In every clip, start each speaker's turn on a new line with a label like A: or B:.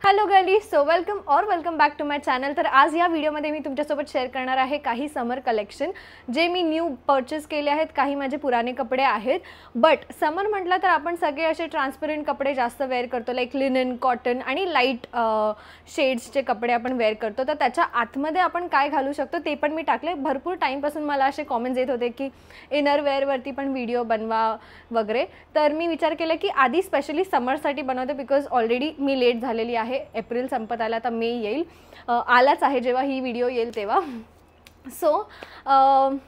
A: Hello girly, so welcome back to my channel. तर आज या व्हिडिओमध्ये मी तुमच्यासोबत शेअर करणार आहे काही समर कलेक्शन जे मी न्यू परचेस केले आहेत. काही माझे पुराणे कपडे आहेत. बट समर म्हटलं तर आपण सगळे असे ट्रान्सपरंट कपडे जास्त वेअर करतो, लाईक लिनन, कॉटन आणि लाईट शेड्सचे कपडे आपण वेअर करतो. तर त्याच्या आतमध्ये आपण काय घालू शकतो ते पण मी टाकले. भरपूर टाईमपासून मला असे कॉमेंट्स येत होते की इनर वेअरवरती पण व्हिडिओ बनवा वगैरे. तर मी विचार केला की आधी स्पेशली समरसाठी बनवते, बिकॉज ऑलरेडी मी लेट झालेली आहे. एप्रिल संपत आला, तर मे येईल, आलाच आहे जेव्हा ही व्हिडिओ येईल तेव्हा. So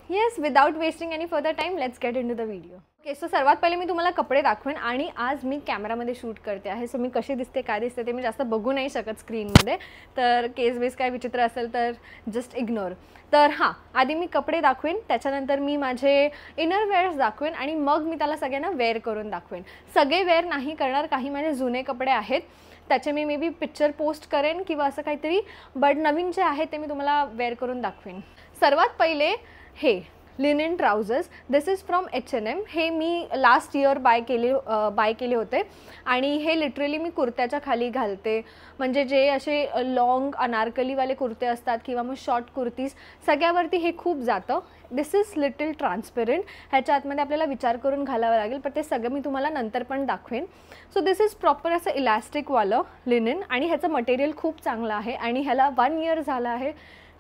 A: yes, without wasting any further time, let's get into the video. Okay, so सर्वात पहिले मी तुम्हाला कपडे दाखवेन आणि आज मी कॅमेरामध्ये शूट करते आहे. सो मी कशी दिसते, काय दिसते ते मी जास्त बघू नाही शकत स्क्रीनमध्ये, तर केस बेस काय विचित्र असेल तर जस्ट इग्नोर. तर हां, आधी मी कपडे दाखवेन, त्याच्यानंतर मी माझे इनर वेअर्स दाखवेन आणि मग मी त्याला सगळ्यांना वेअर करून दाखवेन. सगळे वेअर नाही करणार, काही माझे जुने कपडे आहेत त्याचे मी मे बी पिक्चर पोस्ट करेन किंवा असं काहीतरी, बट नवीन जे आहे ते मी तुम्हाला वेअर करून दाखवेन. सर्वात पहिले हे linen trousers, this is from H&M. हे मी लास्ट इयर बाय केले होते आणि हे लिटरली मी कुर्त्याच्या खाली घालते. म्हणजे जे असे लॉंग अनारकलीवाले कुर्ते असतात किंवा मग शॉर्ट कुर्तीज, सगळ्यावरती हे खूप जातं. दिस इज लिटिल ट्रान्सपरंट. ह्याच्या आतमध्ये आपल्याला विचार करून घालावं लागेल, पण ते सगळं मी तुम्हाला नंतर पण दाखवेन. सो दिस इज प्रॉपर असं इलॅस्टिकवालं लिनन आणि ह्याचं मटेरियल खूप चांगलं आहे आणि ह्याला 1 इयर झालं आहे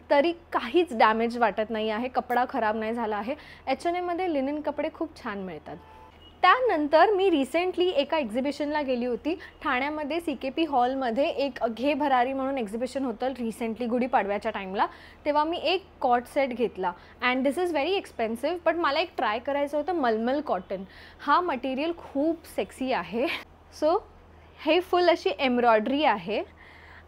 A: तरी काहीच डॅमेज वाटत नाही आहे, कपडा खराब नाही झाला आहे. H&Mमध्ये लिनन कपडे खूप छान मिळतात. त्यानंतर मी रिसेंटली एका एक्झिबिशनला गेली होती ठाण्यामध्ये. CKP हॉलमध्ये एक घे भरारी म्हणून एक्झिबिशन होतं रिसेंटली गुढीपाडव्याच्या टाईमला. तेव्हा मी एक कॉट सेट घेतला and this is very expensive, but मला एक ट्राय करायचं होतं मलमल कॉटन. हा मटेरियल खूप सेक्सी आहे. सो हे फुल अशी एम्ब्रॉयडरी आहे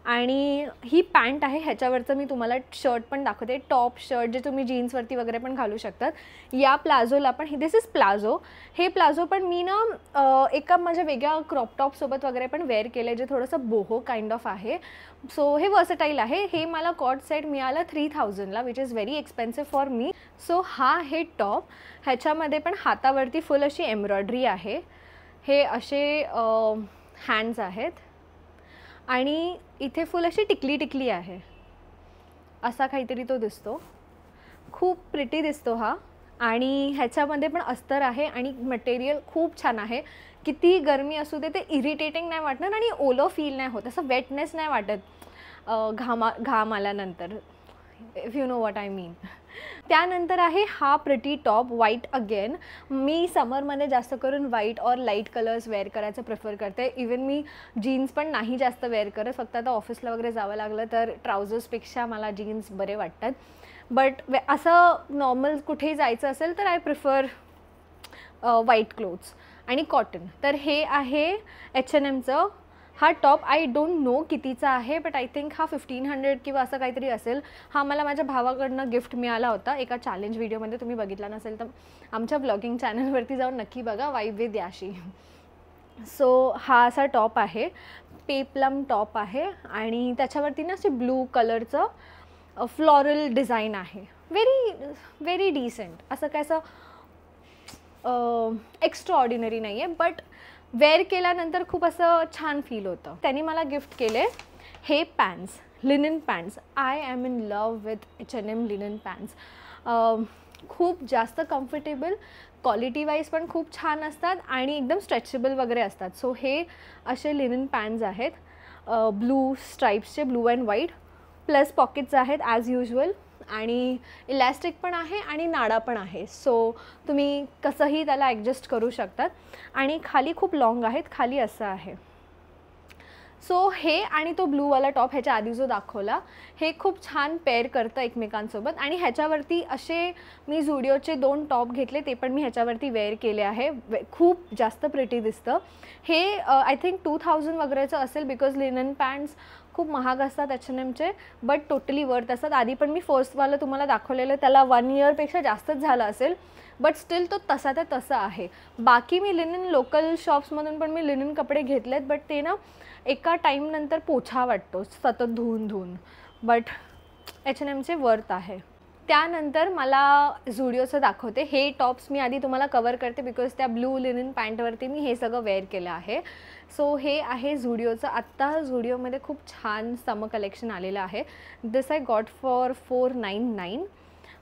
A: आणि ही पॅन्ट आहे. ह्याच्यावरचं मी तुम्हाला शर्ट पण दाखवते, टॉप शर्ट जे तुम्ही जीन्सवरती वगैरे पण घालू शकतात. या प्लाझोला पण दिस इज प्लाझो. हे प्लाझो पण मी ना एका माझ्या वेगळ्या क्रॉप टॉपसोबत वगैरे पण वेअर केलं आहे, जे थोडंसं बोहो काइंड ऑफ आहे. सो हे वर्सटाईल आहे. हे मला कॉट सेट मिळालं 3000ला, which is very expensive for me. So हा हे टॉप, ह्याच्यामध्ये पण हातावरती फुल अशी एम्ब्रॉयडरी आहे. हे असे हँड्स आहेत आणि इथे फुल अशी टिकली आहे, असा काहीतरी तो दिसतो. खूप प्रिटी दिसतो हा. आणि ह्याच्यामध्ये पण अस्तर आहे आणि मटेरियल खूप छान आहे. किती गरमी असू दे ते इरिटेटिंग नाही वाटणार आणि ओलं फील नाही होत, असं वेटनेस नाही वाटत घाम आल्यानंतर, if you know what I mean. त्यानंतर आहे हा प्रिटी टॉप, व्हाईट अगेन. मी समरमध्ये जास्त करून व्हाईट और लाईट कलर्स वेअर करायचं प्रिफर करते. इवन मी जीन्स पण नाही जास्त वेअर करत, फक्त आता ऑफिसला वगैरे जावं लागलं तर ट्राउझर्सपेक्षा मला जीन्स बरे वाटतात. बट असं नॉर्मल कुठेही जायचं असेल तर आय प्रिफर व्हाईट क्लोथ्स आणि कॉटन. तर हे आहे H&Mचं. हा टॉप आय डोंट नो कितीचा आहे, बट आय थिंक हा 1500 किंवा असं काहीतरी असेल. हा मला माझ्या भावाकडनं गिफ्ट मिळाला होता एका चॅलेंज व्हिडिओमध्ये. तुम्ही बघितला नसेल तर आमच्या ब्लॉगिंग चॅनलवरती जाऊन नक्की बघा, वाईब विथ याशी. सो हा असा टॉप आहे, पेप्लम टॉप आहे आणि त्याच्यावरती ना असे ब्लू कलरचं फ्लॉरल डिझाईन आहे. व्हेरी डिसेंट, असं काय असं एक्स्ट्रा ऑर्डिनरी नाही आहे, बट वेअर केल्यानंतर खूप असं छान फील होतं. त्यांनी मला गिफ्ट केले हे pants, linen pants. I am in love with H&M linen pants. खूप जास्त कम्फर्टेबल, क्वालिटी वाईज पण खूप छान असतात आणि एकदम स्ट्रेचेबल वगैरे असतात. सो हे असे लिनन पॅन्ट्स आहेत, ब्लू स्ट्राईप्सचे, blue and white, plus pockets आहेत ॲज युजल आणि इलॅस्टिक पण आहे आणि नाडा पण आहे. सो तुम्ही कसंही त्याला ॲडजस्ट करू शकतात आणि खाली खूप लॉंग आहेत, खाली असं आहे. सो हे आणि तो ब्लूवाला टॉप ह्याच्या आधी जो दाखवला, हे खूप छान पेअर करतं एकमेकांसोबत. आणि ह्याच्यावरती असे मी झुडिओचे 2 टॉप घेतले, ते पण मी ह्याच्यावरती वेअर केले आहे. खूप जास्त प्रिटी दिसतं. हे आय थिंक 2000 वगैरेचं असेल, बिकॉज लिनन पॅन्ट्स खूप महाग असतात H&Mचे, बट टोटली वर्थ असतात. आधी पण मी फर्स्टवालं तुम्हाला दाखवलेलं, त्याला 1 इयरपेक्षा जास्तच झालं असेल, बट स्टील तो तसा आहे. बाकी मी लिनन लोकल शॉप्समधून पण मी लिनन कपडे घेतलेत, बट ते ना एका टाईमनंतर पोछा वाटतो सतत धुवून, बट H&Mचे वर्थ आहे. त्यानंतर मला झुडिओचं दाखवते. हे टॉप्स मी आधी तुम्हाला कवर करते, बिकॉज त्या ब्लू लिनन पॅन्टवरती मी हे सगळं वेअर केलं आहे. सो हे आहे झुडिओचं. आत्ता झुडिओमध्ये खूप छान समर कलेक्शन आलेलं आहे. This I got for 499.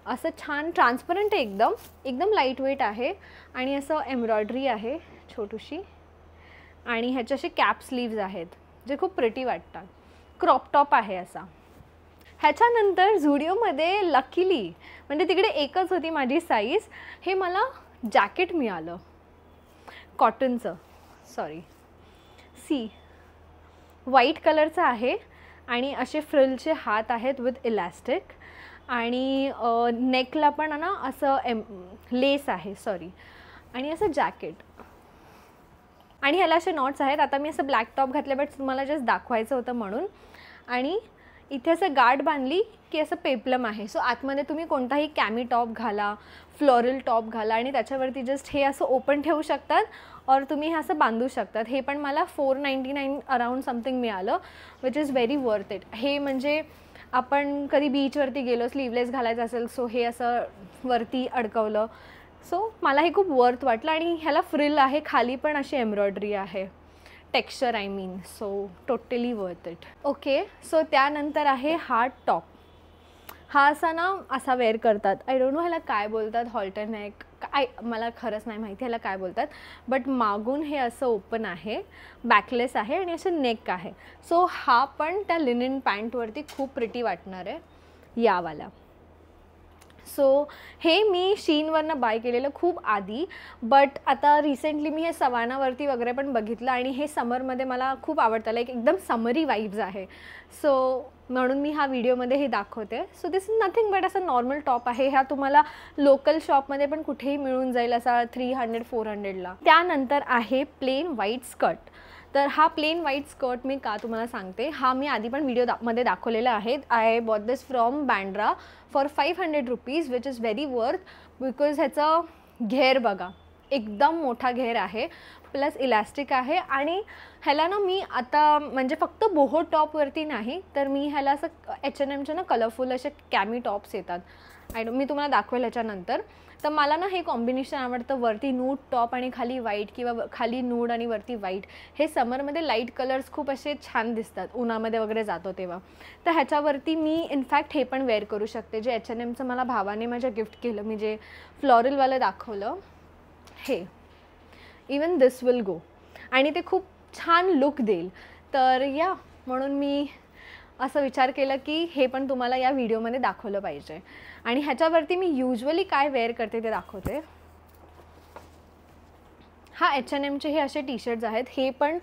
A: असं छान ट्रान्सपरंट आहे, एकदम एकदम लाईट वेट आहे आणि असं एम्ब्रॉयडरी आहे छोटीशी आणि ह्याचे असे कॅप स्लीव्ज आहेत जे खूप प्रिटी वाटतात. क्रॉप टॉप आहे असा. ह्याच्यानंतर झुडिओमध्ये लकीली म्हणजे तिकडे एकच होती माझी साईज, हे मला जॅकेट मिळालं कॉटनचं, व्हाईट कलरचं आहे आणि असे फ्रिलचे हात आहेत विथ इलॅस्टिक आणि नेकला पण ना असं लेस आहे आणि असं जॅकेट आणि ह्याला असे नॉट्स आहेत. आता मी असं ब्लॅक टॉप घातले बट तुम्हाला जस्ट दाखवायचं होतं म्हणून. आणि इथे असं गाठ बांधली की असं पेपलम आहे. सो आतमध्ये तुम्ही कोणताही कॅमी टॉप घाला, फ्लोरल टॉप घाला आणि त्याच्यावरती जस्ट हे असं ओपन ठेवू शकतात और तुम्ही हे असं बांधू शकतात. हे पण मला 499 अराउंड समथिंग मिळालं, which is very worth it. हे म्हणजे आपण कधी बीचवरती गेलो, स्लीवलेस घालायचं असेल, सो हे असं वरती अडकवलं, सो मला हे खूप वर्थ वाटलं. आणि ह्याला फ्रिल आहे, खाली पण अशी एम्ब्रॉयडरी आहे, texture I mean, so totally worth it. Okay, so त्यानंतर आहे हा टॉप. हा असा वेअर करतात. आय डोंट नो ह्याला काय बोलतात, हॉल्टर नेक काय, मला खरंच नाही माहिती ह्याला काय बोलतात. बट मागून हे असं ओपन आहे, बॅकलेस आहे आणि असं नेक आहे. सो हा पण त्या लिनन पॅन्टवरती खूप प्रिटी वाटणार आहे यावाला. सो हे मी शीनवरनं बाय केलेलं खूप आधी, बट आता रिसेंटली मी हे सवानावरती वगैरे पण बघितलं आणि हे समरमध्ये मला खूप आवडतं. लाईक एकदम समरी वाईब्स आहे, सो म्हणून मी हा व्हिडिओमध्ये हे दाखवते. So this is nothing but असं नॉर्मल टॉप आहे. ह्या तुम्हाला लोकल शॉपमध्ये पण कुठेही मिळून जाईल असा 300-400ला. त्यानंतर आहे प्लेन व्हाईट स्कर्ट. तर हा प्लेन व्हाईट स्कर्ट मी का तुम्हाला सांगते, हा मी आधी पण व्हिडिओमध्ये दाखवलेला आहे. I bought this from Bandra for 500 rupees which is very worth, because ह्याचं घेर बघा, एकदम मोठा घेर आहे, प्लस इलॅस्टिक आहे. आणि ह्याला ना मी आता म्हणजे फक्त बोहो टॉपवरती नाही, तर मी ह्याला असं H&Mचे ना कलरफुल असे कॅमी टॉप्स येतात, मी तुम्हाला दाखवेल ह्याच्यानंतर. तर मला ना हे कॉम्बिनेशन आवडतं, वरती नूड टॉप आणि खाली व्हाईट किंवा खाली नूड आणि वरती व्हाईट. हे समरमध्ये लाईट कलर्स खूप असे छान दिसतात, उन्हामध्ये वगैरे जातो तेव्हा. तर ह्याच्यावरती मी इनफॅक्ट हे पण वेअर करू शकते, जे H&Mचं मला भावाने माझ्या गिफ्ट केलं, मी जे फ्लॉरलवालं दाखवलं हे. इवन दिस विल गो आणि ते खूप छान लुक देईल. तर या म्हणून मी असं विचार केलं की हे पण तुम्हाला या व्हिडिओमध्ये दाखवलं पाहिजे. आणि ह्याच्यावरती मी युजली काय वेअर करते ते दाखवते. हा H&Mचे हे असे टी शर्ट्स आहेत. हे पण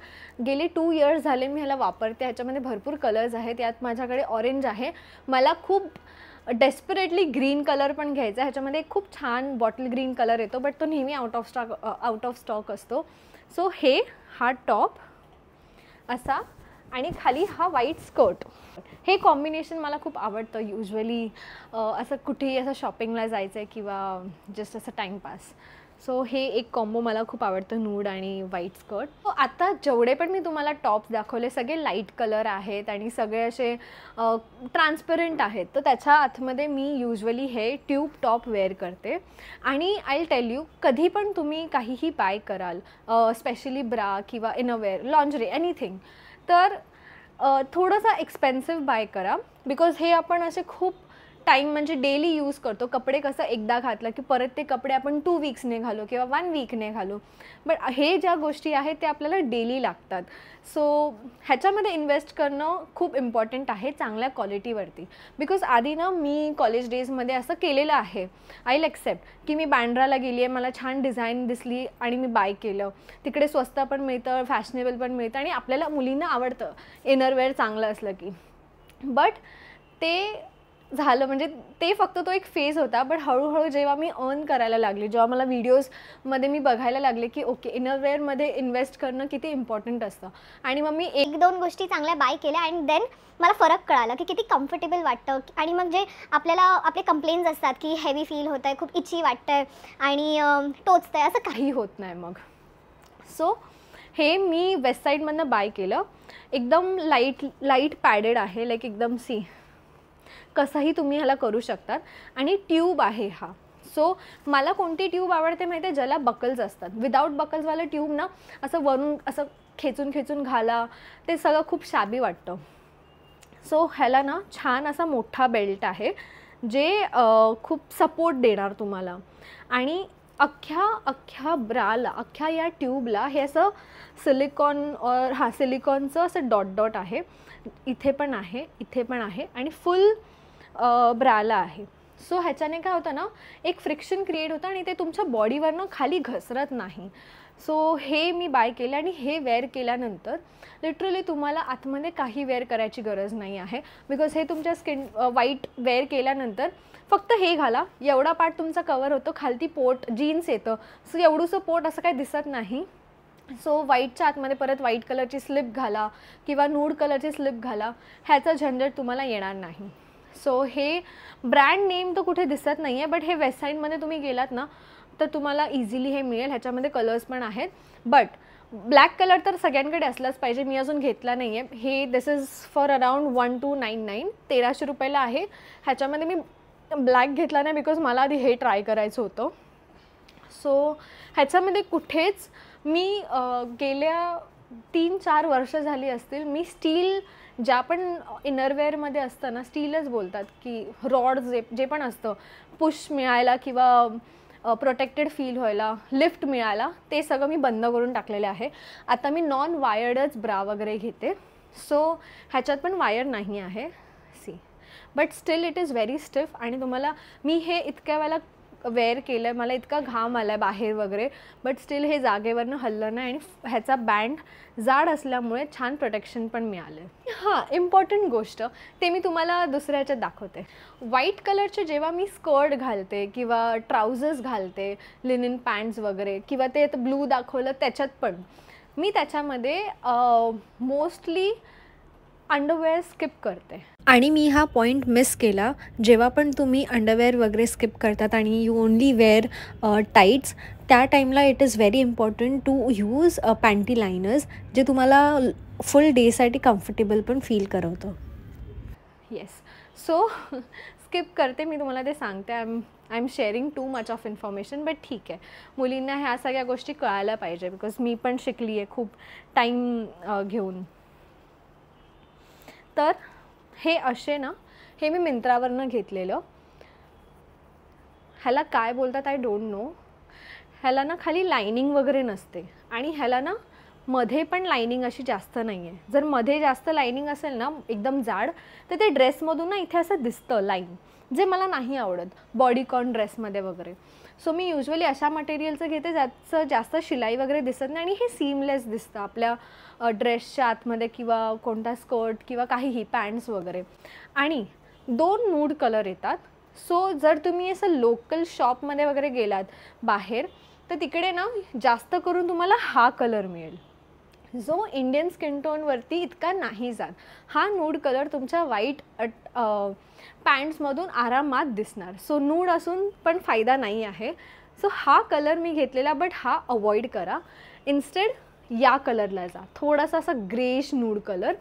A: गेले 2 इयर्स झाले मी ह्याला वापरते. ह्याच्यामध्ये भरपूर कलर्स आहेत. यात माझ्याकडे ऑरेंज आहे, मला खूप डेस्परेटली ग्रीन कलर पण घ्यायचा. ह्याच्यामध्ये खूप छान बॉटल ग्रीन कलर येतो, बट तो नेहमी आउट ऑफ स्टॉक असतो. सो हा टॉप असा आणि खाली हा व्हाईट स्कर्ट. हे कॉम्बिनेशन मला खूप आवडतं युजली, असं कुठेही असं शॉपिंगला जायचं आहे किंवा जस्ट असं टाईमपास. सो हे एक कॉम्बो मला खूप आवडतं, नूड आणि व्हाईट स्कर्ट. सो आता जेवढे पण मी तुम्हाला टॉप्स दाखवले सगळे लाईट कलर आहेत आणि सगळे असे ट्रान्सपरंट आहेत. तर त्याच्या आतमध्ये मी युजली हे ट्यूब टॉप वेअर करते. आणि आय टेल यू, कधी पण तुम्ही काहीही बाय कराल, स्पेशली ब्रा किंवा इनरवेअर, लॉन्जरी, एनिथिंग, तर थोडंसं एक्सपेन्सिव्ह बाय करा. बिकॉज हे आपण असे खूप टाईम म्हणजे डेली यूज करतो. कपडे कसं एकदा घातलं की परत ते कपडे आपण 2 वीक्सने घालू किंवा 1 वीकने घालू, बट हे ज्या गोष्टी आहेत ते आपल्याला डेली लागतात. सो ह्याच्यामध्ये इन्व्हेस्ट करणं खूप इम्पॉर्टंट आहे, चांगल्या क्वालिटीवरती. बिकॉज आधी ना मी कॉलेज डेजमध्ये असं केलेलं आहे, आय विल एक्सेप्ट की मी बँड्राला गेली आहे, मला छान डिझाईन दिसली आणि मी बाय केलं. तिकडे स्वस्त पण मिळतं, फॅशनेबल पण मिळतं आणि आपल्याला मुलींना आवडतं इनरवेअर चांगलं असलं की. बट ते झालं म्हणजे ते फक्त तो एक फेज होता. बट हळूहळू जेव्हा मी अर्न करायला लागले, जेव्हा मला व्हिडिओजमध्ये मी बघायला लागले की ओके इनरवेअरमध्ये इन्व्हेस्ट करणं किती इम्पॉर्टंट असतं, आणि मग मी
B: 1-2 गोष्टी चांगल्या बाय केल्या आणि देन मला फरक कळाला की किती कम्फर्टेबल वाटतं. आणि मग जे आपल्याला आपले कंप्लेंट्स असतात की हेवी फील होत आहे, खूप इची वाटतं आहे आणि टोचतं आहे, असं
A: काही होत नाही मग. सो हे मी वेस्ट साईडमधनं बाय केलं. एकदम लाईट पॅडेड आहे, लाईक एकदम कसंही तुम्ही ह्याला करू शकतात. आणि ट्यूब आहे हा. सो मला कोणती ट्यूब आवडते माहिती आहे, ज्याला बकल्स असतात. विदाऊट बकल्सवालं ट्यूब ना असं वरून असं खेचून खेचून घाला, ते सगळं खूप शाबी वाटतं. सो ह्याला ना छान असा मोठा बेल्ट आहे जे खूप सपोर्ट देणार तुम्हाला. आणि अख्ख्या ब्राला, अख्ख्या या ट्यूबला हे असं सिलिकॉनचं असं डॉट आहे. इथे पण आहे, इथे पण आहे आणि फुल ब्राला आहे. सो ह्याच्याने काय होतं ना, एक फ्रिक्शन क्रिएट होतं आणि ते तुमच्या बॉडीवरनं खाली घसरत नाही. सो हे मी बाय केलं आणि हे वेअर केल्यानंतर लिटरली तुम्हाला आतमध्ये काही वेअर करायची गरज नाही आहे. बिकॉज हे तुमच्या वाईट वेअर केल्यानंतर फक्त हे घाला, एवढा पार्ट तुमचा कवर होतो, खालती पोट जीन्स येतं. सो एवढंसं पोट असं काही दिसत नाही. सो व्हाईटच्या आतमध्ये परत व्हाईट कलरची स्लिप घाला किंवा नूड कलरची स्लिप घाला, ह्याचा झंझट तुम्हाला येणार नाही. सो हे ब्रँड नेम तर कुठे दिसत नाही आहे, बट हे वेबसाईटमध्ये तुम्ही गेलात ना तर तुम्हाला इझिली हे मिळेल. ह्याच्यामध्ये कलर्स पण आहेत, बट ब्लॅक कलर तर सगळ्यांकडे असलाच पाहिजे. मी अजून घेतला नाही आहे. हे दिस इज फॉर अराउंड 1299, 1300 रुपयाला आहे. ह्याच्यामध्ये मी ब्लॅक घेतला नाही बिकॉज मला आधी हे ट्राय करायचं होतं. सो ह्याच्यामध्ये कुठेच मी गेल्या 3-4 वर्ष झाली असतील मी स्टील, ज्या पण इनरवेअरमध्ये असतं ना स्टीलच बोलतात, की रॉड जे पण असतं पुश मिळायला किंवा प्रोटेक्टेड फील व्हायला, लिफ्ट मिळायला, ते सगळं मी बंद करून टाकलेलं आहे. आता मी नॉन वायर्डच ब्रा वगैरे घेते. सो ह्याच्यात पण वायर नाही आहे see, but still it is very stiff. आणि तुम्हाला मी हे इतक्या वेळेला वेअर केलं आहे, मला इतका घाम आला आहे बाहेर वगैरे, बट स्टिल हे जागेवरनं हललं नाही. आणि ह्याचा बँड जाड असल्यामुळे छान प्रोटेक्शन पण मिळालं आहे. हां, इम्पॉर्टंट गोष्ट ते मी तुम्हाला दुसऱ्याच्यात दाखवते. व्हाईट कलरचे जेव्हा मी स्कर्ट घालते किंवा ट्राउझर्स घालते, लिनन पॅन्ट्स वगैरे, किंवा ते ब्लू दाखवलं त्याच्यात पण मी त्याच्यामध्ये मोस्टली अंडरवेअर स्किप करते. आणि मी हा पॉईंट मिस केला. जेव्हा पण तुम्ही अंडरवेअर वगैरे स्किप करतात आणि यू ओनली वेअर टाईट्स, त्या टाईमला it is very important to use panty liners, जे तुम्हाला फुल डेसाठी कम्फर्टेबल पण फील करवतं. येस, सो स्किप करते मी, तुम्हाला ते सांगते. I am sharing too much of information, but ठीक आहे, मुलींना ह्या सगळ्या गोष्टी कळायला पाहिजे बिकॉज मी पण शिकली आहे खूप टाईम घेऊन. तर हे असे ना, हे मी मिंत्रावरनं घेतलेलं. ह्याला काय बोलतात आय डोंट नो. ह्याला ना खाली लायनिंग वगैरे नसते आणि ह्याला ना मध्ये पण लायनिंग अशी जास्त नाही आहे. जर मध्ये जास्त लायनिंग असेल ना एकदम जाड, तर ते ड्रेसमधून ना इथे असं दिसतं लाईन, जे मला नाही आवडत बॉडीकॉन ड्रेसमध्ये वगैरे. सो मी युजली अशा मटेरियलचं घेते ज्याचं जास्त शिलाई वगैरे दिसत नाही आणि हे सीमलेस दिसतं आपल्या ड्रेसच्या आतमध्ये किंवा कोणता स्कर्ट किंवा काहीही पॅन्ट्स वगैरे. आणि 2 नूड कलर येतात. सो जर तुम्ही असं लोकल शॉपमध्ये वगैरे गेलात बाहेर, तर तिकडे ना जास्त करून तुम्हाला हा कलर मिळेल, जो इंडियन स्किन टोनवरती इतका नाही जात. हा नूड कलर तुमच्या व्हाईट पॅन्ट्समधून आरामात दिसणार. सो नूड असून पण फायदा नाही आहे. सो हा कलर मी घेतलेला, बट हा अवॉइड करा. इन्स्टेड या कलरला जा, थोडासा असा ग्रेश नूड कलर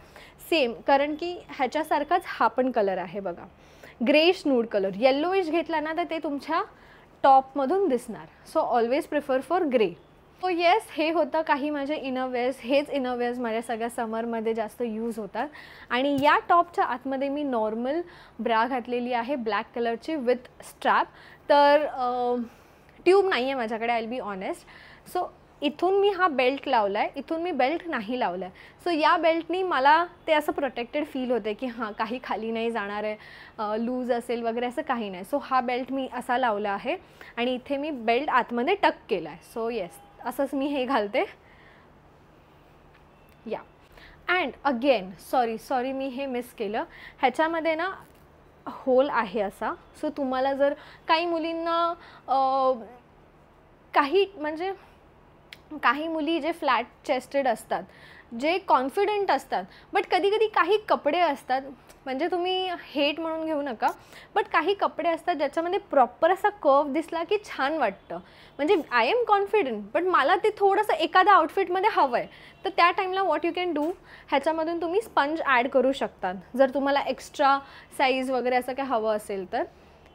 A: सेम, कारण की ह्याच्यासारखाच हा पण कलर आहे बघा, ग्रेश नूड कलर. येल्लोइश घेतला ना तर ते तुमच्या टॉपमधून दिसणार. So always prefer for grey. So yes, हे होतं काही माझे इनरवेअर्स. हेच इनरवेअर्स माझ्या सगळ्या समरमध्ये जास्त यूज होतात. आणि या टॉपच्या आतमध्ये मी नॉर्मल ब्रा घातलेली आहे ब्लॅक कलरची विथ स्ट्रॅप. तर ट्यूब नाही आहे माझ्याकडे, I will be honest. So इथून मी हा बेल्ट लावला आहे, इथून मी बेल्ट नाही लावला आहे. सो या बेल्टनी मला ते असं प्रोटेक्टेड फील होते की हां काही खाली नाही जाणार आहे, लूज असेल वगैरे असं काही नाही. सो हा बेल्ट मी असा लावला आहे आणि इथे मी बेल्ट आतमध्ये टक केला आहे. सो येस, असंच मी हे घालते. या अँड अगेन सॉरी मी हे मिस केलं. ह्याच्यामध्ये ना होल आहे असा. सो तुम्हाला जर काही मुलींना काही मुली जे फ्लॅट चेस्टेड असतात, जे कॉन्फिडंट असतात, बट कधी कधी काही कपडे असतात, म्हणजे तुम्ही हेट म्हणून घेऊ नका, बट काही कपडे असतात ज्याच्यामध्ये प्रॉपर असा कर्व दिसला की छान वाटतं. म्हणजे आय एम कॉन्फिडंट, बट मला ते थोडंसं एखाद्या आउटफिटमध्ये हवं आहे, तर त्या टाईमला व्हॉट यू कॅन डू, ह्याच्यामधून तुम्ही स्पंज ॲड करू शकतात. जर तुम्हाला एक्स्ट्रा साईज वगैरे असं काय हवं असेल तर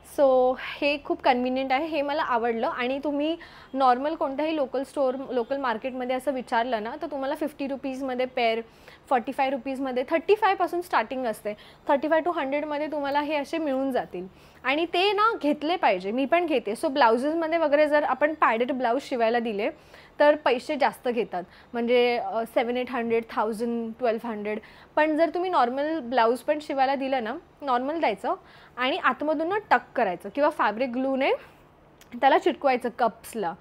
A: सो हे खूप कन्व्हिनियंट आहे, हे मला आवडलं. आणि तुम्ही नॉर्मल कोणत्याही लोकल मार्केटमध्ये असं विचारलं ना तर तुम्हाला 50 रुपीजमध्ये पेअर, 45 रुपीजमध्ये, 35पासून स्टार्टिंग असते, 35 to 100मध्ये तुम्हाला हे असे मिळून जातील. आणि ते ना घेतले पाहिजे, मी पण घेते. सो ब्लाउजेसमध्ये वगैरे जर आपण पॅडेड ब्लाऊज शिवायला दिले तर पैसे जास्त घेतात, म्हणजे 700-800, 1000, 1200. पण जर तुम्ही नॉर्मल ब्लाऊज पण शिवायला दिलं ना, नॉर्मल द्यायचं आणि आतमधून ना टक करायचं किंवा फॅब्रिक ग्लूने त्याला चिटकवायचं कप्सला.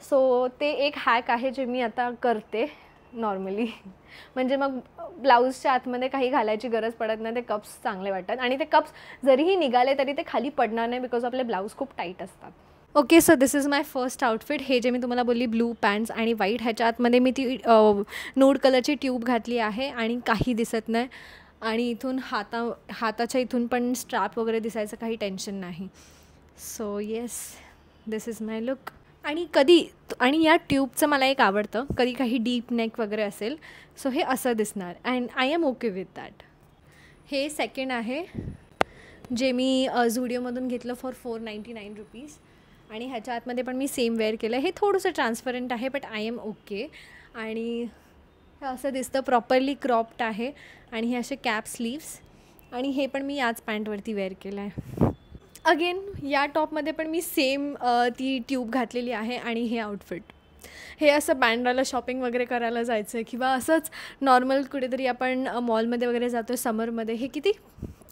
A: सो ते एक हॅक आहे जे मी आता करते नॉर्मली. म्हणजे मग ब्लाऊजच्या आतमध्ये काही घालायची गरज पडत नाही, ते कप्स चांगले वाटतात. आणि ते कप्स जरीही निघाले तरी ते खाली पडणार नाही, बिकॉज आपले ब्लाऊज खूप टाईट असतात. Okay, so this is my first outfit. हे जे मी तुम्हाला बोलली ब्लू पॅन्ट्स आणि व्हाईट, ह्याच्या आतमध्ये मी ती नूड कलरची ट्यूब घातली आहे आणि काही दिसत नाही. आणि इथून हाताच्या इथून पण स्ट्रॅप वगैरे दिसायचं काही टेन्शन नाही. So yes, this is my look. आणि या ट्यूबचं मला एक आवडतं, कधी काही डीप नेक वगैरे असेल सो हे असं दिसणार, and I am okay with that. हे सेकंड आहे जे मी झुडिओमधून घेतलं फॉर 499 रुपीज. आणि ह्याच्या आतमध्ये पण मी सेम वेअर केलं. हे थोडंसं ट्रान्सपरंट आहे बट आय एम ओके. आणि हे असं दिसतं, प्रॉपरली क्रॉप्ड आहे. आणि हे असे कॅप स्लीव्स. आणि हे पण मी याच पॅन्टवरती वेअर केलं आहे. अगेन या टॉपमध्ये पण मी सेम ती ट्यूब घातलेली आहे. आणि हे आउटफिट, हे असं बँड्राला शॉपिंग वगैरे करायला जायचं आहे किंवा असंच नॉर्मल कुठेतरी आपण मॉलमध्ये वगैरे जातो समरमध्ये, हे किती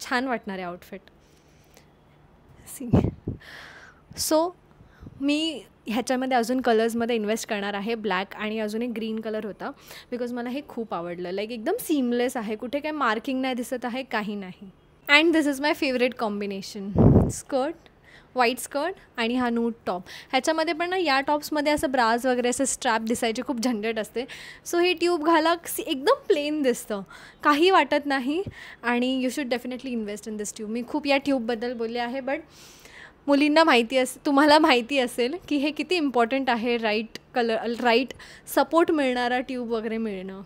A: छान वाटणार आहे आउटफिट. सो मी ह्याच्यामध्ये अजून कलर्समध्ये इन्व्हेस्ट करणार आहे. ब्लॅक आणि अजून एक ग्रीन कलर होता, बिकॉज मला हे खूप आवडलं. लाईक एकदम सीमलेस आहे, कुठे काही मार्किंग नाही दिसत आहे, काही नाही. And this is my favourite combination. Skirt, white skirt आणि हा नूड टॉप. ह्याच्यामध्ये पण ना या टॉप्समध्ये असं ब्राज वगैरे असं स्ट्रॅप दिसायची खूप झंझट असते. सो हे ट्यूब घाला, एकदम प्लेन दिसतं, काही वाटत नाही. आणि you should definitely invest in this tube. मी खूप या ट्यूबबद्दल बोलले आहे, बट मुलींना तुम्हाला माहिती असेल की हे किती इम्पॉर्टंट आहे, राईट कलर, राईट सपोर्ट मिळणारा ट्यूब वगैरे मिळणं.